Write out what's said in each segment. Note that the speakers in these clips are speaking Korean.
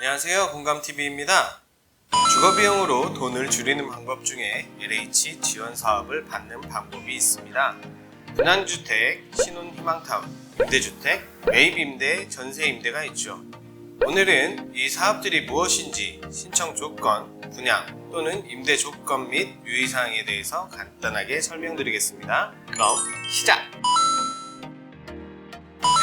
안녕하세요, 공감TV입니다. 주거비용으로 돈을 줄이는 방법 중에 LH 지원 사업을 받는 방법이 있습니다. 분양주택, 신혼희망타운, 임대주택, 매입임대, 전세임대가 있죠. 오늘은 이 사업들이 무엇인지, 신청 조건, 분양 또는 임대 조건 및 유의사항에 대해서 간단하게 설명드리겠습니다. 그럼 시작!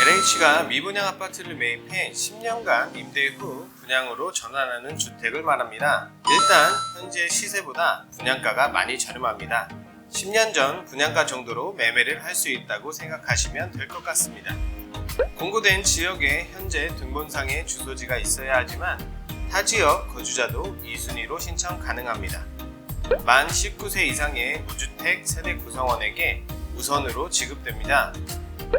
LH가 미분양 아파트를 매입해 10년간 임대 후 분양으로 전환하는 주택을 말합니다. 일단 현재 시세보다 분양가가 많이 저렴합니다. 10년 전 분양가 정도로 매매를 할 수 있다고 생각하시면 될 것 같습니다. 공고된 지역에 현재 등본상의 주소지가 있어야 하지만 타 지역 거주자도 2순위로 신청 가능합니다. 만 19세 이상의 무주택 세대 구성원에게 우선으로 지급됩니다.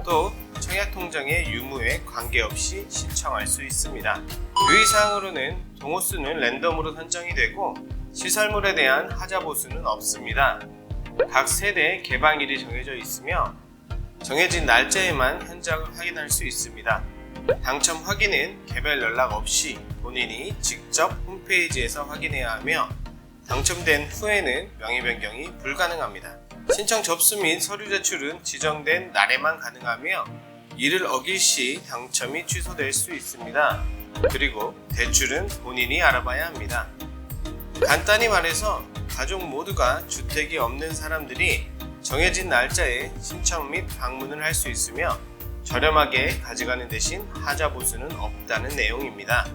또 청약통장의 유무에 관계없이 신청할 수 있습니다. 유의사항으로는 동호수는 랜덤으로 선정이 되고 시설물에 대한 하자 보수는 없습니다. 각 세대 개방일이 정해져 있으며 정해진 날짜에만 현장을 확인할 수 있습니다. 당첨 확인은 개별 연락 없이 본인이 직접 홈페이지에서 확인해야 하며 당첨된 후에는 명의 변경이 불가능합니다. 신청 접수 및 서류 제출은 지정된 날에만 가능하며 이를 어길 시 당첨이 취소될 수 있습니다. 그리고 대출은 본인이 알아봐야 합니다. 간단히 말해서 가족 모두가 주택이 없는 사람들이 정해진 날짜에 신청 및 방문을 할 수 있으며 저렴하게 가져가는 대신 하자 보수는 없다는 내용입니다.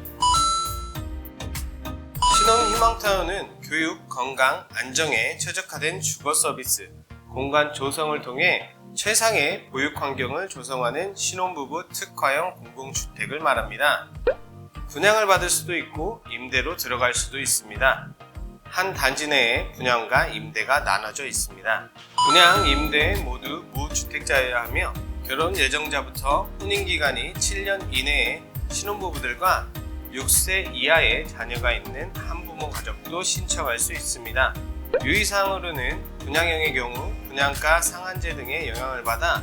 신혼희망타운은 교육, 건강, 안정에 최적화된 주거 서비스, 공간 조성을 통해 최상의 보육 환경을 조성하는 신혼부부 특화형 공공주택을 말합니다. 분양을 받을 수도 있고 임대로 들어갈 수도 있습니다. 한 단지 내에 분양과 임대가 나눠져 있습니다. 분양, 임대 모두 무주택자여야 하며 결혼 예정자부터 혼인기간이 7년 이내에 신혼부부들과 6세 이하의 자녀가 있는 한부모 가족도 신청할 수 있습니다. 유의사항으로는 분양형의 경우 분양가 상한제 등의 영향을 받아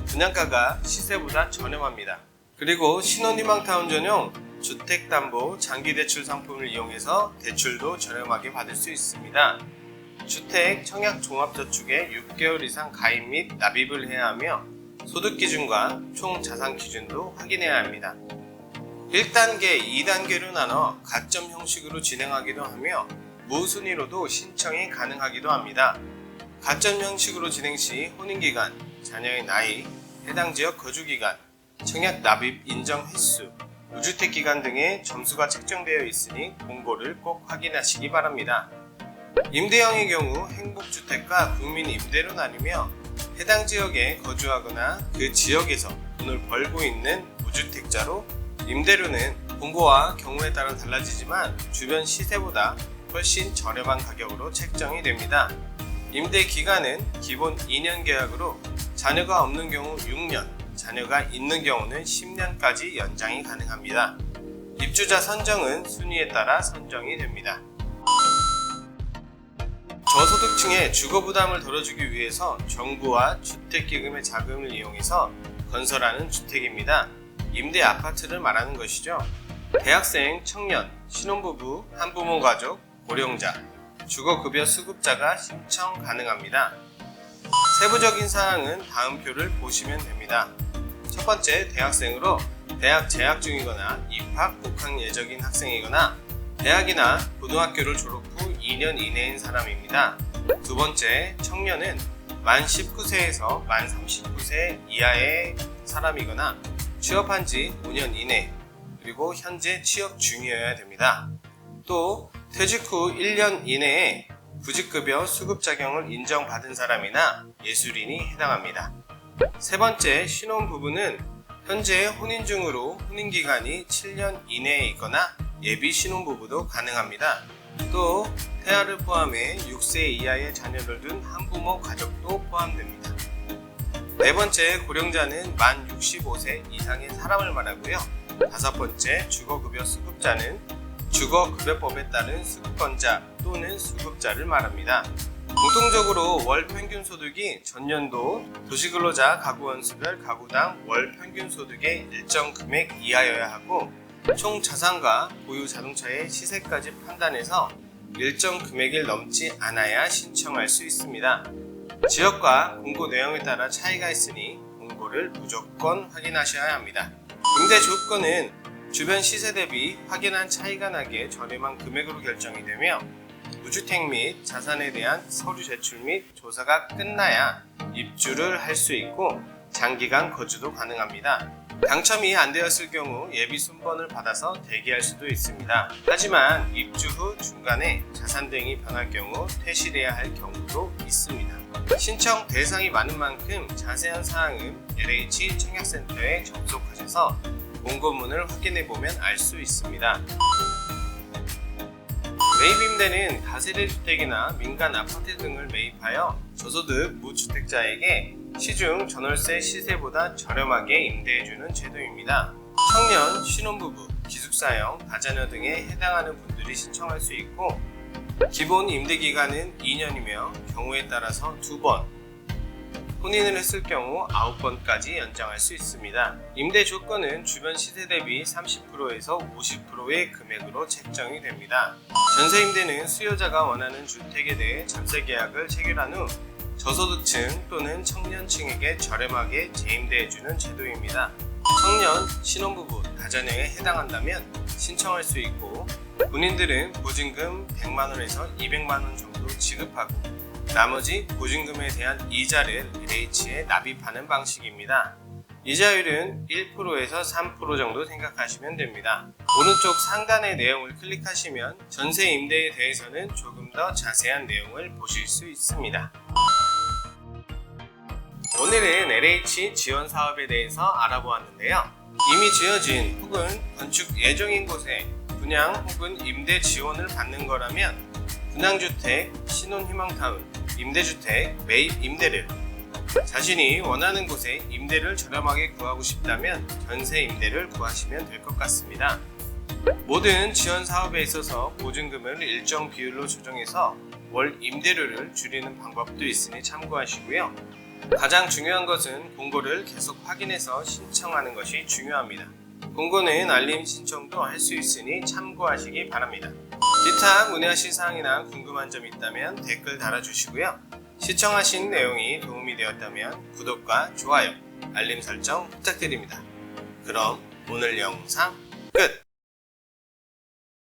분양가가 시세보다 저렴합니다. 그리고 신혼희망타운 전용 주택담보 장기대출 상품을 이용해서 대출도 저렴하게 받을 수 있습니다. 주택 청약종합저축에 6개월 이상 가입 및 납입을 해야 하며 소득기준과 총자산기준도 확인해야 합니다. 1단계, 2단계로 나눠 가점 형식으로 진행하기도 하며 무순위로도 신청이 가능하기도 합니다. 가점 형식으로 진행 시 혼인기간, 자녀의 나이, 해당 지역 거주기간, 청약 납입 인정 횟수, 무주택 기간 등의 점수가 책정되어 있으니 공고를 꼭 확인하시기 바랍니다. 임대형의 경우 행복주택과 국민임대로 나뉘며 해당 지역에 거주하거나 그 지역에서 돈을 벌고 있는 무주택자로, 임대료는 공고와 경우에 따라 달라지지만 주변 시세보다 훨씬 저렴한 가격으로 책정이 됩니다. 임대 기간은 기본 2년 계약으로 자녀가 없는 경우 6년, 자녀가 있는 경우는 10년까지 연장이 가능합니다. 입주자 선정은 순위에 따라 선정이 됩니다. 저소득층의 주거 부담을 덜어주기 위해서 정부와 주택기금의 자금을 이용해서 건설하는 주택입니다. 임대 아파트를 말하는 것이죠. 대학생, 청년, 신혼부부, 한부모 가족, 고령자, 주거급여 수급자가 신청 가능합니다. 세부적인 사항은 다음 표를 보시면 됩니다. 첫 번째, 대학생으로 대학 재학 중이거나 입학, 복학 예정인 학생이거나 대학이나 고등학교를 졸업 후 2년 이내인 사람입니다. 두 번째, 청년은 만 19세에서 만 39세 이하의 사람이거나 취업한 지 5년 이내, 그리고 현재 취업 중이어야 됩니다. 또 퇴직 후 1년 이내에 구직급여 수급 자격을 인정받은 사람이나 예술인이 해당합니다. 세 번째, 신혼부부는 현재 혼인 중으로 혼인기간이 7년 이내에 있거나 예비 신혼부부도 가능합니다. 또 태아를 포함해 6세 이하의 자녀를 둔 한부모 가족도 포함됩니다. 네 번째, 고령자는 만 65세 이상의 사람을 말하고요. 다섯 번째, 주거급여 수급자는 주거급여법에 따른 수급권자 또는 수급자를 말합니다. 공통적으로 월 평균 소득이 전년도 도시근로자 가구 원수별 가구당 월 평균 소득의 일정 금액 이하여야 하고 총 자산과 보유 자동차의 시세까지 판단해서 일정 금액을 넘지 않아야 신청할 수 있습니다. 지역과 공고 내용에 따라 차이가 있으니 공고를 무조건 확인하셔야 합니다. 임대 조건은 주변 시세 대비 확연한 차이가 나게 저렴한 금액으로 결정이 되며 무주택 및 자산에 대한 서류 제출 및 조사가 끝나야 입주를 할 수 있고 장기간 거주도 가능합니다. 당첨이 안 되었을 경우 예비 순번을 받아서 대기할 수도 있습니다. 하지만 입주 후 중간에 자산 등이 변할 경우 퇴실해야 할 경우도 있습니다. 신청 대상이 많은 만큼 자세한 사항은 LH 청약센터에 접속하셔서 공고문을 확인해 보면 알 수 있습니다. 매입 임대는 다세대 주택이나 민간 아파트 등을 매입하여 저소득 무주택자에게 시중 전월세 시세보다 저렴하게 임대해주는 제도입니다. 청년, 신혼부부, 기숙사형, 다자녀 등에 해당하는 분들이 신청할 수 있고 기본 임대기간은 2년이며 경우에 따라서 2번, 혼인을 했을 경우 9번까지 연장할 수 있습니다. 임대 조건은 주변 시세 대비 30%에서 50%의 금액으로 책정이 됩니다. 전세 임대는 수요자가 원하는 주택에 대해 전세 계약을 체결한 후 저소득층 또는 청년층에게 저렴하게 재임대해주는 제도입니다. 청년, 신혼부부, 다자녀에 해당한다면 신청할 수 있고 본인들은 보증금 100만원에서 200만원 정도 지급하고 나머지 보증금에 대한 이자를 LH에 납입하는 방식입니다. 이자율은 1%에서 3% 정도 생각하시면 됩니다. 오른쪽 상단의 내용을 클릭하시면 전세 임대에 대해서는 조금 더 자세한 내용을 보실 수 있습니다. 오늘은 LH 지원 사업에 대해서 알아보았는데요. 이미 지어진 혹은 건축 예정인 곳에 분양 혹은 임대 지원을 받는 거라면 분양주택, 신혼희망타운, 임대주택, 매입 임대를 자신이 원하는 곳에 임대를 저렴하게 구하고 싶다면 전세 임대를 구하시면 될 것 같습니다. 모든 지원 사업에 있어서 보증금을 일정 비율로 조정해서 월 임대료를 줄이는 방법도 있으니 참고하시고요. 가장 중요한 것은 공고를 계속 확인해서 신청하는 것이 중요합니다. 공고는 알림 신청도 할 수 있으니 참고하시기 바랍니다. 기타 문의하실 사항이나 궁금한 점이 있다면 댓글 달아주시고요. 시청하신 내용이 도움이 되었다면 구독과 좋아요, 알림 설정 부탁드립니다. 그럼 오늘 영상 끝!